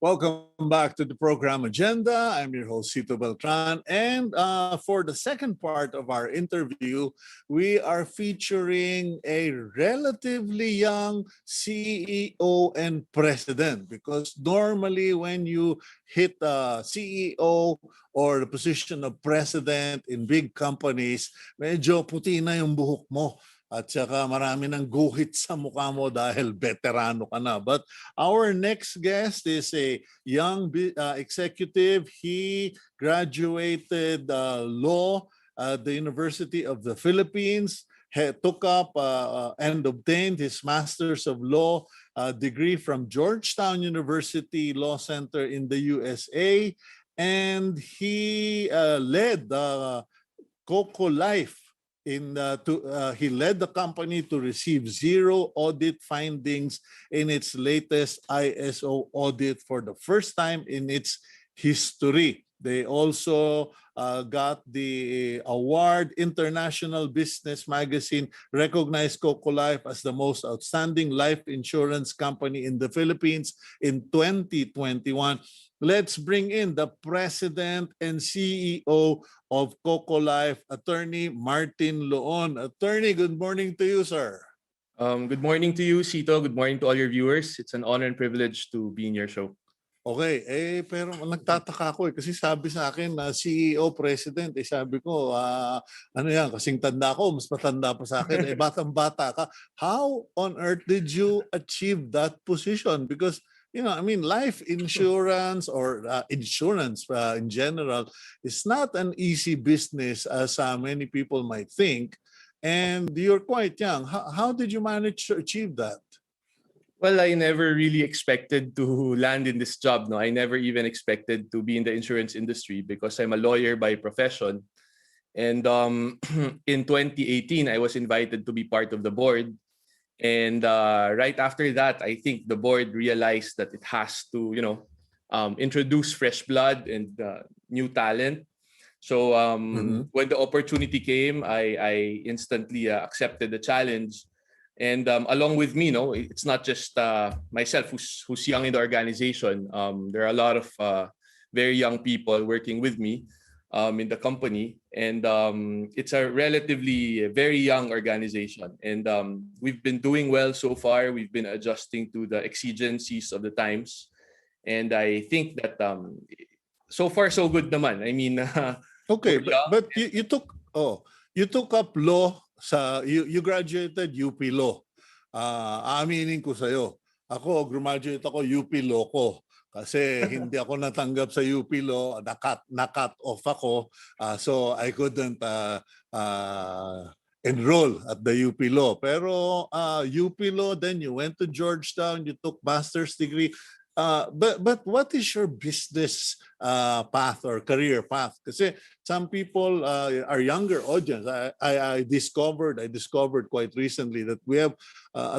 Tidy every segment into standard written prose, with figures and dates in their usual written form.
Welcome back to the program agenda. I'm your host, Cito Beltran. And for the second part of our interview, we are featuring a relatively young CEO and president. Because normally when you hit CEO or the position of president in big companies, medyo puti na yung buhok mo. At saka marami ng guhit sa mukha mo dahil veterano ka na. But our next guest is a young executive. He graduated law at the University of the Philippines, took up and obtained his Master's of Law degree from Georgetown University Law Center in the USA. And he led Coco Life. He led the company to receive zero audit findings in its latest ISO audit for the first time in its history. They also got the award. International Business Magazine recognized Coco Life as the most outstanding life insurance company in the Philippines in 2021. Let's bring in the president and CEO of Coco Life, Attorney Martin Loon. Attorney, good morning to you, sir. Good morning to you, Cito. Good morning to all your viewers. It's an honor and privilege to be in your show. Okay, pero nagtataka ako kasi sabi sa akin na CEO, president, sabi ko, ano yan, kasing tanda ko, mas matanda pa sa akin, batang-bata ka. How on earth did you achieve that position? Because life insurance or insurance in general is not an easy business as many people might think. And you're quite young. How did you manage to achieve that? Well, I never really expected to land in this job. No, I never even expected to be in the insurance industry because I'm a lawyer by profession. And in 2018, I was invited to be part of the board. And right after that, I think the board realized that it has to, introduce fresh blood and new talent. So when the opportunity came, I instantly accepted the challenge. And along with me, it's not just myself who's young in the organization. There are a lot of very young people working with me in the company. And it's a relatively very young organization. And we've been doing well so far. We've been adjusting to the exigencies of the times. And I think that so far, so good naman. I mean... okay, but you took up law. You graduated UP Law. Aminin ko sa'yo. Ako, graduate ako UP Law ko. Kasi hindi ako natanggap sa UP Law. Na-cut off ako. So I couldn't enroll at the UP Law. Pero UP Law, then you went to Georgetown. You took master's degree. But what is your business path or career path? Kasi some people, our younger audience, I discovered quite recently that we have a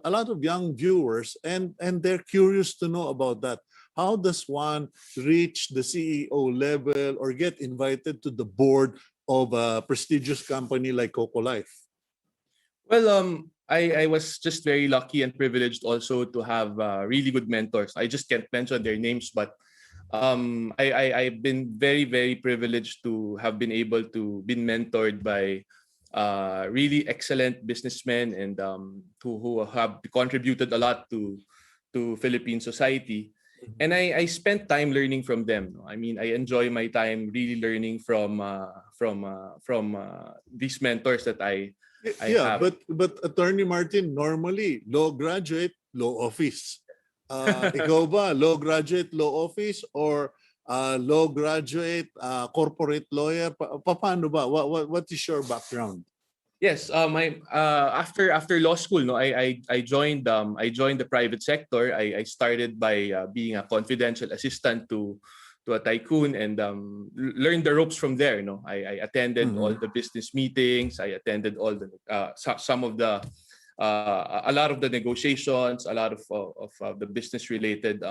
lot of young viewers, and they're curious to know about that. How does one reach the CEO level or get invited to the board of a prestigious company like Coco Life? Well, I was just very lucky and privileged also to have really good mentors. I just can't mention their names, but I've been very, very privileged to have been able to be mentored by really excellent businessmen and who have contributed a lot to Philippine society. And I spent time learning from them. I mean, I enjoy my time really learning from these mentors that I have. But Attorney Martin, normally law graduate, law office. Ikaw ba, law graduate, law office, or law graduate, corporate lawyer? Paano ba? What is your background? Yes, after law school, I joined the private sector. I started by being a confidential assistant to a tycoon and learned the ropes from there. I attended all the business meetings. I attended all the a lot of the negotiations, a lot of the business related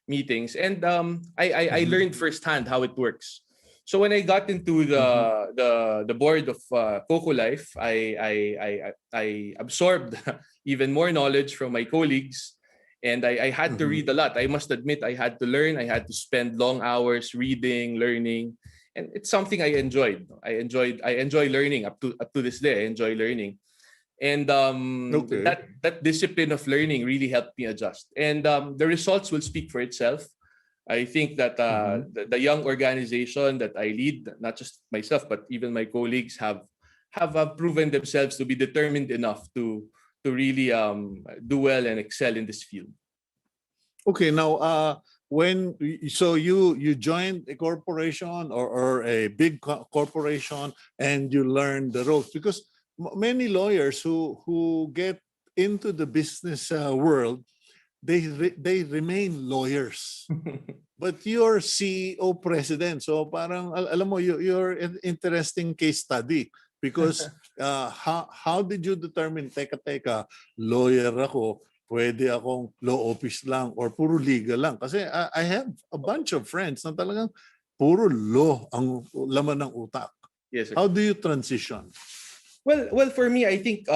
meetings, and I learned firsthand how it works. So when I got into the board of Coco Life, I absorbed even more knowledge from my colleagues, And I had to read a lot. I must admit, I had to learn. I had to spend long hours reading, learning, and it's something I enjoyed. I enjoy learning up to this day. I enjoy learning, and Okay. that discipline of learning really helped me adjust. And the results will speak for itself. I think that the young organization that I lead, not just myself but even my colleagues, have proven themselves to be determined enough to really do well and excel in this field. Okay, now so you joined a corporation or a big corporation and you learned the ropes because many lawyers who get into the business world, they remain lawyers. But you're CEO president, so parang alam mo you're an interesting case study because how did you determine teka lawyer ako, pwede akong law office lang or puro legal lang? Kasi I have a bunch of friends na talagang puro law ang laman ng utak. Yes, sir. How do you transition? Well, for me, I think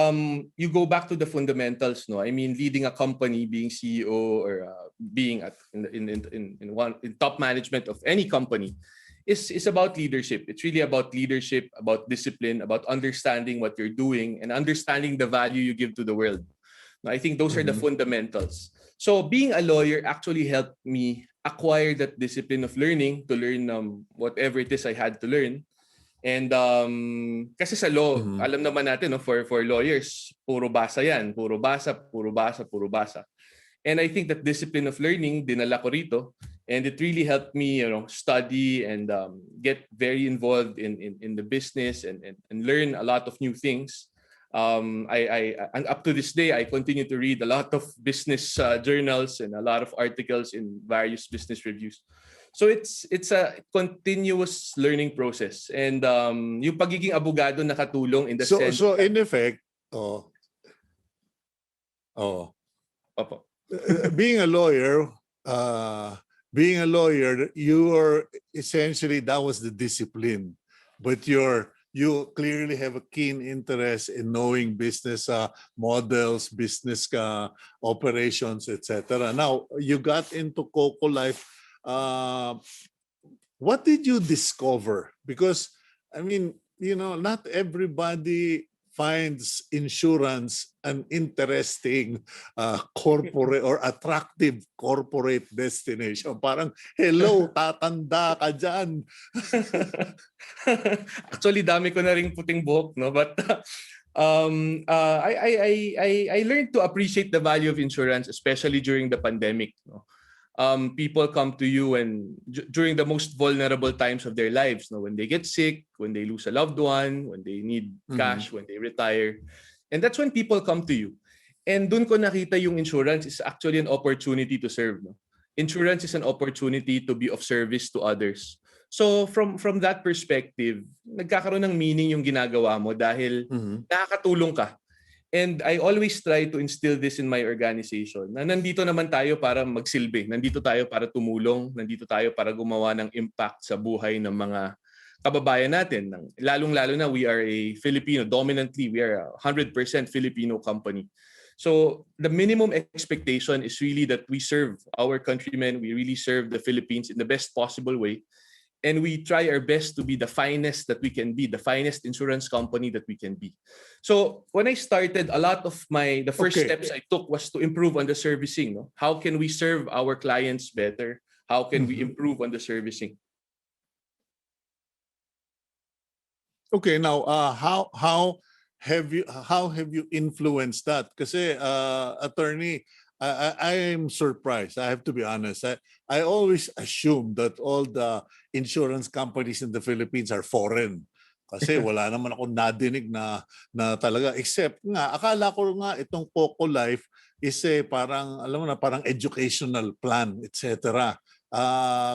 you go back to the fundamentals, no. I mean, leading a company, being CEO, or being in top management of any company, is about leadership. It's really about leadership, about discipline, about understanding what you're doing, and understanding the value you give to the world. No, I think those are the fundamentals. So being a lawyer actually helped me acquire that discipline of learning, to learn whatever it is I had to learn. And kasi sa law, alam naman natin, no, for lawyers, puro basa yan. Puro basa, puro basa, puro basa. And I think that discipline of learning, dinala ko rito. And it really helped me, study and get very involved in the business and learn a lot of new things. And up to this day, I continue to read a lot of business journals and a lot of articles in various business reviews. So it's a continuous learning process, and yung pagiging abogado nakatulong in the sense. So in effect, Opo. being a lawyer, you are essentially, that was the discipline, but you clearly have a keen interest in knowing business models, business operations, etc. Now you got into Coco Life. What did you discover? Because I mean, not everybody finds insurance an interesting corporate or attractive corporate destination. Parang, hello, tatanda ka dyan. Actually, dami ko na ring puting buhok, no? But I learned to appreciate the value of insurance, especially during the pandemic, no? People come to you and during the most vulnerable times of their lives, no, when they get sick, when they lose a loved one, when they need cash, when they retire, and that's when people come to you. And dun ko nakita yung insurance is actually an opportunity to serve. No? Insurance is an opportunity to be of service to others. So from that perspective, nagkakaroon ng meaning yung ginagawa mo dahil nakakatulong ka. And I always try to instill this in my organization na nandito naman tayo para magsilbi. Nandito tayo para tumulong. Nandito tayo para gumawa ng impact sa buhay ng mga kababayan natin. Lalong-lalo na we are a Filipino. Dominantly, we are a 100% Filipino company. So the minimum expectation is really that we serve our countrymen. We really serve the Philippines in the best possible way. And we try our best to be the finest that we can be, the finest insurance company that we can be. So when I started, a lot of the first steps I took was to improve on the servicing. No? How can we serve our clients better? How can we improve on the servicing? Okay, now how have you influenced that? Kasi attorney, I'm surprised. I have to be honest. I always assume that all the insurance companies in the Philippines are foreign. Kasi wala naman ako nadinig na talaga. Except nga, akala ko nga itong Coco Life is parang, alam mo na, parang educational plan, etc.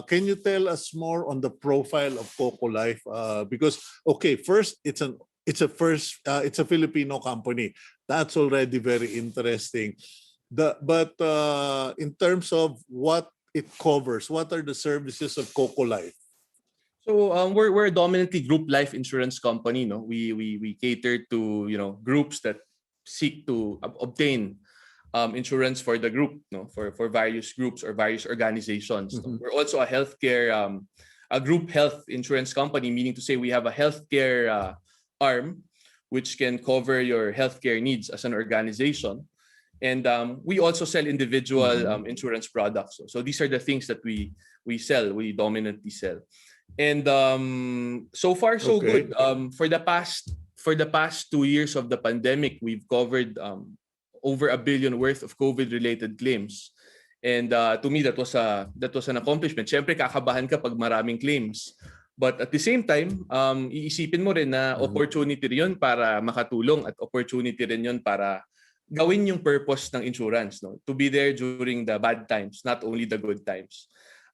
Can you tell us more on the profile of Coco Life? Because, okay, first, it's a Filipino company. That's already very interesting. But in terms of what it covers, what are the services of Coco Life? So we're a dominantly group life insurance company. No, we cater to groups that seek to obtain insurance for the group, no, for various groups or various organizations. No? Mhm. We're also a healthcare, a group health insurance company, meaning to say we have a healthcare arm which can cover your healthcare needs as an organization. And we also sell individual Mhm. insurance products. So these are the things that we sell, we dominantly sell. And so far so Okay. good. For the past 2 years of the pandemic, we've covered over 1 billion worth of COVID-related claims. And to me, that was an accomplishment. Siyempre, kakabahan ka pag maraming claims. But at the same time, iisipin mo rin na Mhm. opportunity rin yun para makatulong at opportunity rin yun para gawin yung purpose ng insurance, no? To be there during the bad times, not only the good times.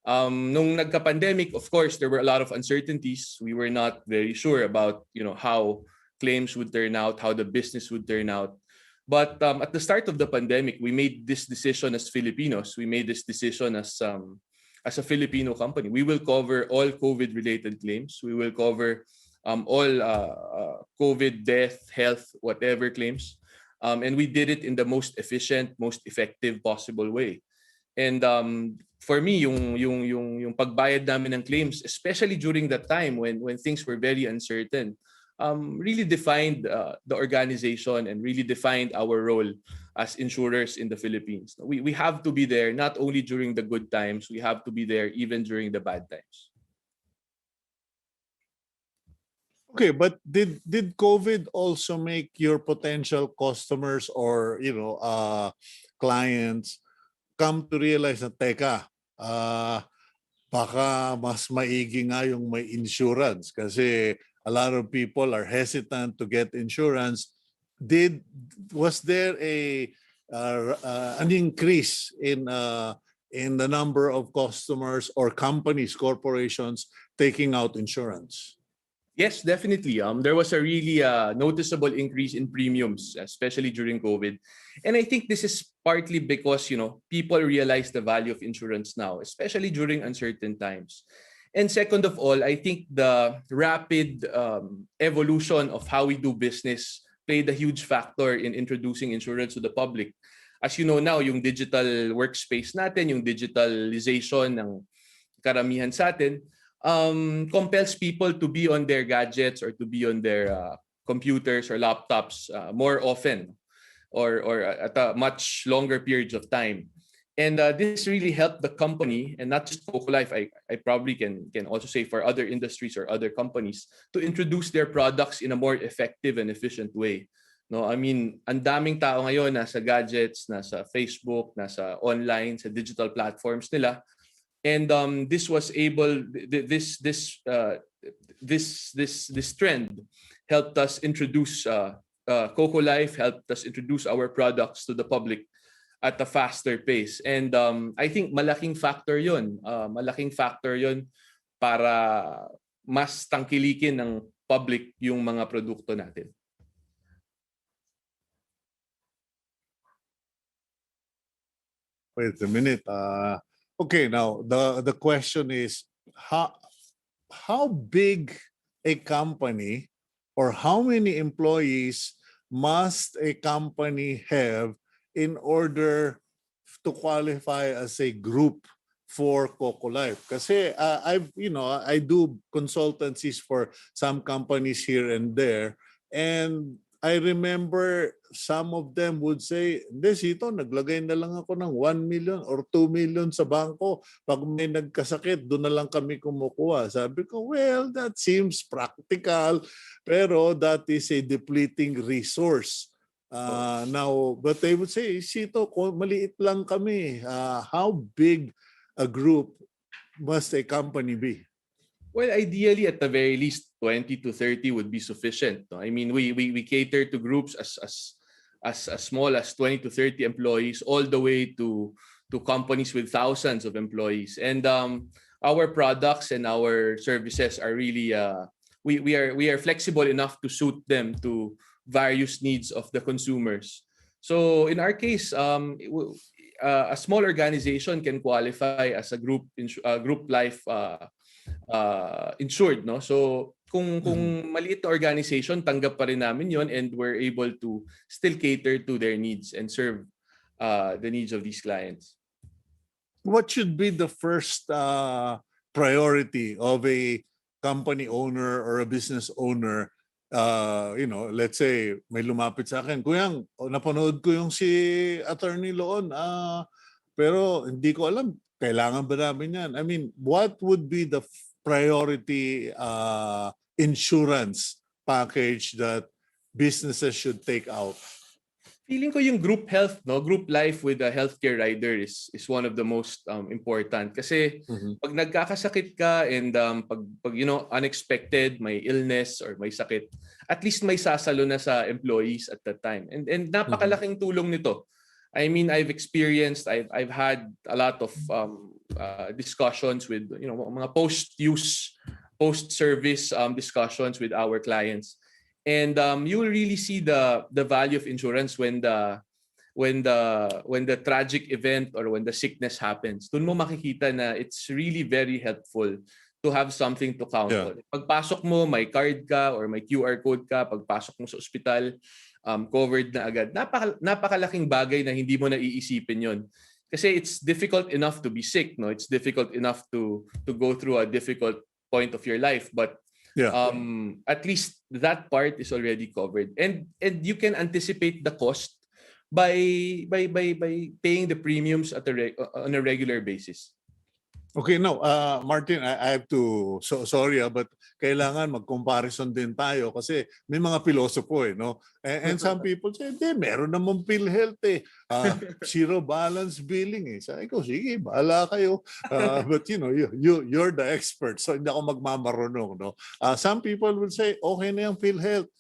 Nung nagka-pandemic, of course, there were a lot of uncertainties. We were not very sure about, how claims would turn out, how the business would turn out. But at the start of the pandemic, we made this decision as Filipinos. We made this decision as a Filipino company. We will cover all COVID-related claims. We will cover all COVID, death, health, whatever claims. And we did it in the most efficient, most effective possible way. And for me, yung pagbayad namin ng claims, especially during that time when things were very uncertain, really defined the organization and really defined our role as insurers in the Philippines. We have to be there not only during the good times, we have to be there even during the bad times. Okay, but did COVID also make your potential customers or clients come to realize na teka, baka mas maigi nga yung may insurance kasi a lot of people are hesitant to get insurance. Was there an increase in the number of customers or companies, corporations taking out insurance? Yes, definitely. There was a really noticeable increase in premiums, especially during COVID. And I think this is partly because, people realize the value of insurance now, especially during uncertain times. And second of all, I think the rapid evolution of how we do business played a huge factor in introducing insurance to the public. As you know now, yung digital workspace natin, yung digitalization ng karamihan sa atin, compels people to be on their gadgets or to be on their computers or laptops more often or at a much longer periods of time. And this really helped the company, and not just Coco Life, I probably can also say for other industries or other companies, to introduce their products in a more effective and efficient way. No, I mean, ang daming tao ngayon nasa gadgets, nasa Facebook, nasa online, sa digital platforms nila. And this was able this trend helped us introduce Coco Life, helped us introduce our products to the public at a faster pace. And I think malaking factor yun para mas tangkilikin ng public yung mga produkto natin. Wait a minute. Okay, now the question is how big a company or how many employees must a company have in order to qualify as a group for Coco Life? Kasi I do consultancies for some companies here and there, and I remember some of them would say, hindi, Cito, naglagay na lang ako ng 1 million or 2 million sa bangko. Pag may nagkasakit, doon na lang kami kumukuha. Sabi ko, well, that seems practical, pero that is a depleting resource. Now, but they would say, Cito, maliit lang kami. How big a group must a company be? Well, ideally, at the very least, 20 to 30 would be sufficient. No? I mean, we cater to groups as small as 20 to 30 employees, all the way to companies with thousands of employees. And our products and our services are really we are flexible enough to suit them to various needs of the consumers. So in our case, a small organization can qualify as a group life insured, no? So kung maliit na organization, tanggap pa rin namin yon, and we're able to still cater to their needs and serve the needs of these clients. What should be the first priority of a company owner or a business owner? Let's say may lumapit sa akin, Kuyang, napanood ko yung si Attorney Loon, pero hindi ko alam, kailangan ba namin yan? I mean, what would be the priority insurance package that businesses should take out? Feeling ko yung group health, no, group life with a healthcare rider is one of the most important kasi pag nagkakasakit ka and pag unexpected, may illness or may sakit, at least may sasalo na sa employees at that time. And napakalaking tulong nito. I mean, I've I've had a lot of discussions with mga post-service discussions with our clients. And you will really see the value of insurance when the tragic event or when the sickness happens. Doon mo makikita na it's really very helpful to have something to count on. Pagpasok mo, may card ka or may QR code ka. Pagpasok mo sa ospital, covered na agad. Napakalaking bagay na hindi mo na iisipin yon. Kasi it's difficult enough to be sick, no? It's difficult enough to go through a difficult point of your life, but at least that part is already covered, and you can anticipate the cost by paying the premiums on a regular basis. Okay, no, Martin, I have to, sorry, but kailangan mag-comparison din tayo kasi may mga pilosopo no? And some people say, meron namang PhilHealth zero balance billing Sabi ko, sige, bahala kayo. But you're the expert, so hindi ako magmamarunong, no? Some people will say, okay na yung PhilHealth.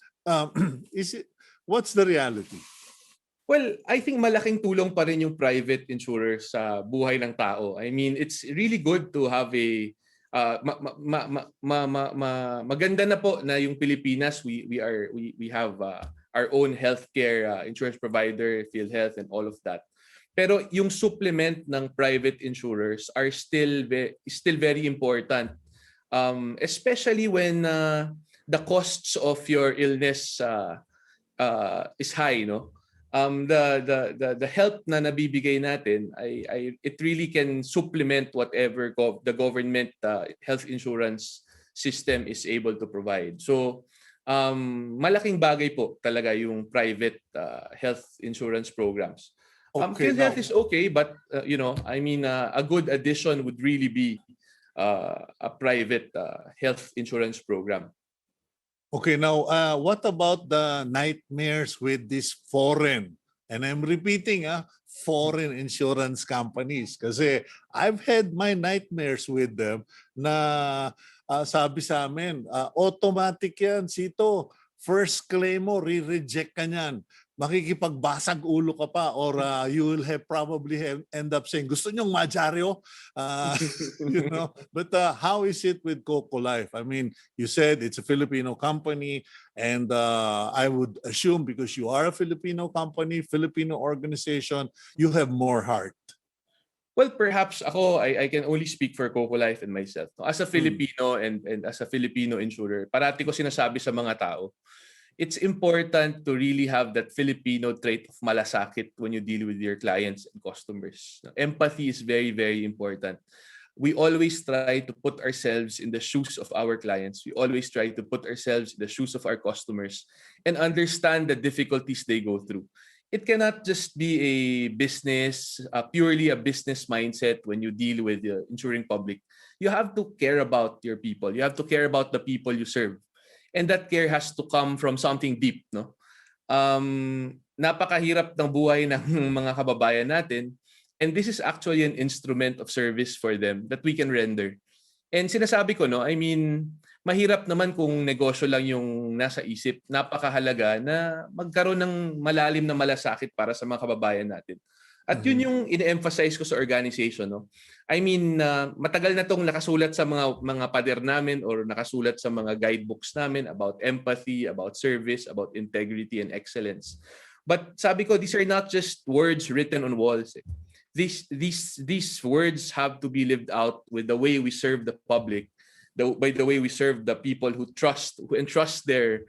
What's the reality? Well, I think malaking tulong pa rin yung private insurer sa buhay ng tao. I mean, it's really good to have a maganda na po na yung Pilipinas, we have our own healthcare insurance provider, PhilHealth and all of that. Pero yung supplement ng private insurers are still very important. Especially when the costs of your illness is high, no? The help na nabibigay natin it really can supplement whatever the government health insurance system is able to provide. So malaking bagay po talaga yung private health insurance programs. PhilHealth is okay, but I mean a good addition would really be a private health insurance program. Okay, now what about the nightmares with these foreign, and I'm repeating, foreign insurance companies? Kasi I've had my nightmares with them na sabi sa amin, automatic yan, Cito. First claim mo, re-reject ka niyan. Makikipagbasag ulo ka pa or you will probably end up saying, gusto nyong madyaryo? But how is it with Coco Life? I mean, you said it's a Filipino company, and I would assume because you are a Filipino company, Filipino organization, you have more heart. Well, perhaps ako, I can only speak for Coco Life and myself. As a Filipino and as a Filipino insurer, parati ko sinasabi sa mga tao, it's important to really have that Filipino trait of malasakit when you deal with your clients and customers. Empathy is very, very important. We always try to put ourselves in the shoes of our clients. We always try to put ourselves in the shoes of our customers and understand the difficulties they go through. It cannot just be a business, purely a business mindset when you deal with the insuring public. You have to care about your people. You have to care about the people you serve. And that care has to come from something deep, no? Napakahirap ng buhay ng mga kababayan natin, and this is actually an instrument of service for them that we can render. And sinasabi ko, no, I mean, mahirap naman kung negosyo lang yung nasa isip. Napakahalaga na magkaroon ng malalim na malasakit para sa mga kababayan natin. At yun yung ine-emphasize ko sa organization, no? I mean, matagal na tong nakasulat sa mga pader namin or nakasulat sa mga guidebooks namin about empathy, about service, about integrity and excellence. But sabi ko, these are not just words written on walls. These words have to be lived out with the way we serve the public, by the way we serve the people who entrust their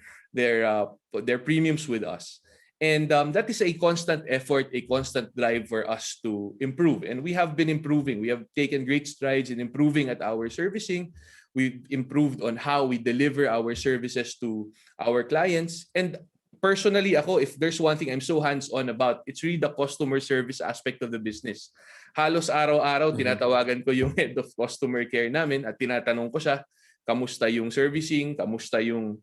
premiums with us. And that is a constant effort, a constant drive for us to improve. And we have been improving. We have taken great strides in improving at our servicing. We've improved on how we deliver our services to our clients. And personally, ako, if there's one thing I'm so hands-on about, it's really the customer service aspect of the business. Halos araw-araw, tinatawagan ko yung head of customer care namin at tinatanong ko siya, kamusta yung servicing, kamusta yung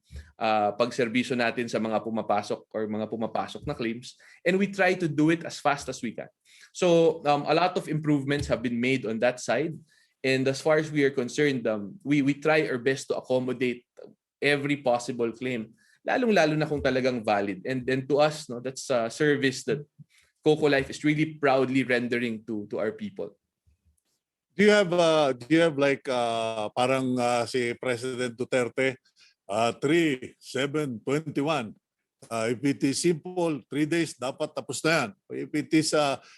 pagserbisyo natin sa mga pumapasok or mga pumapasok na claims. And we try to do it as fast as we can. So a lot of improvements have been made on that side. And as far as we are concerned, we try our best to accommodate every possible claim, lalong-lalo na kung talagang valid. And then to us, no, that's a service that Coco Life is really proudly rendering to our people. Do you have like parang si President Duterte 3, 7, 21. If it is simple, 3 days dapat tapos na yan. If it is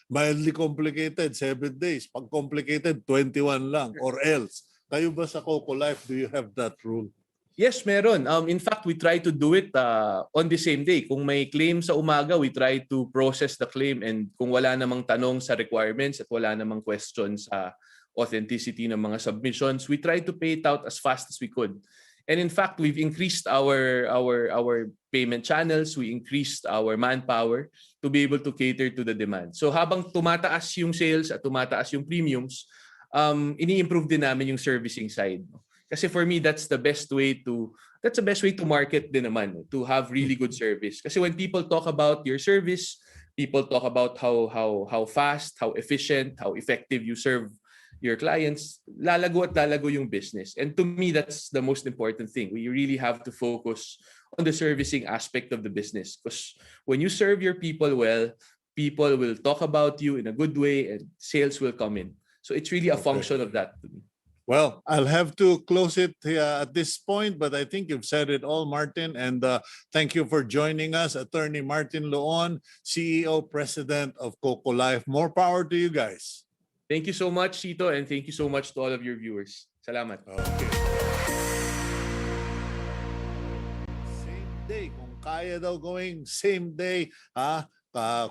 mildly complicated, 7 days. Pag complicated, 21 lang or else. Kayo ba sa Coco Life, do you have that rule? Yes, meron. In fact, we try to do it on the same day. Kung may claim sa umaga, we try to process the claim, and kung wala namang tanong sa requirements at wala namang questions sa authenticity ng mga submissions, we try to pay it out as fast as we could. And in fact, we've increased our payment channels, we increased our manpower to be able to cater to the demand. So habang tumataas yung sales at tumataas yung premiums, ini-improve din namin yung servicing side. Kasi for me, that's the best way to market din naman, to have really good service. Kasi when people talk about your service, people talk about how fast, how efficient, how effective you serve your clients, lalago at lalago yung business. And to me, that's the most important thing. We really have to focus on the servicing aspect of the business. Because when you serve your people well, people will talk about you in a good way and sales will come in. So it's really a function of that to me. Well, I'll have to close it at this point, but I think you've said it all, Martin. And thank you for joining us, Attorney Martin Loon, CEO, President of Coco Life. More power to you guys. Thank you so much, Cito, and thank you so much to all of your viewers. Salamat. Okay. Same day. Kung kaya daw going same day,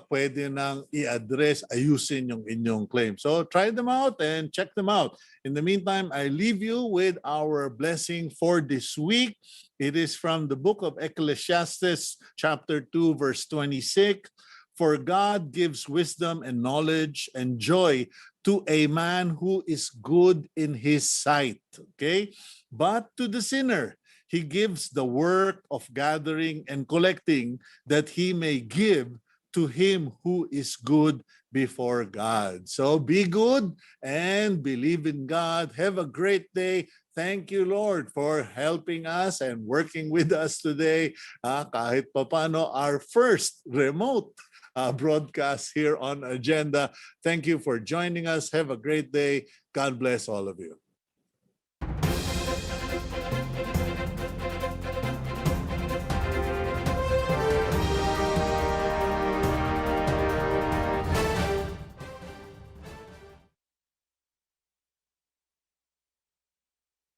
pwede nang i-address, ayusin yung inyong claim. So try them out and check them out. In the meantime, I leave you with our blessing for this week. It is from the book of Ecclesiastes, chapter 2, verse 26. For God gives wisdom and knowledge and joy to a man who is good in his sight. Okay? But to the sinner, he gives the work of gathering and collecting that he may give to him who is good before God. So be good and believe in God. Have a great day. Thank you, Lord, for helping us and working with us today. Kahit papano, our first remote broadcast here on Agenda. Thank you for joining us. Have a great day. God bless all of you.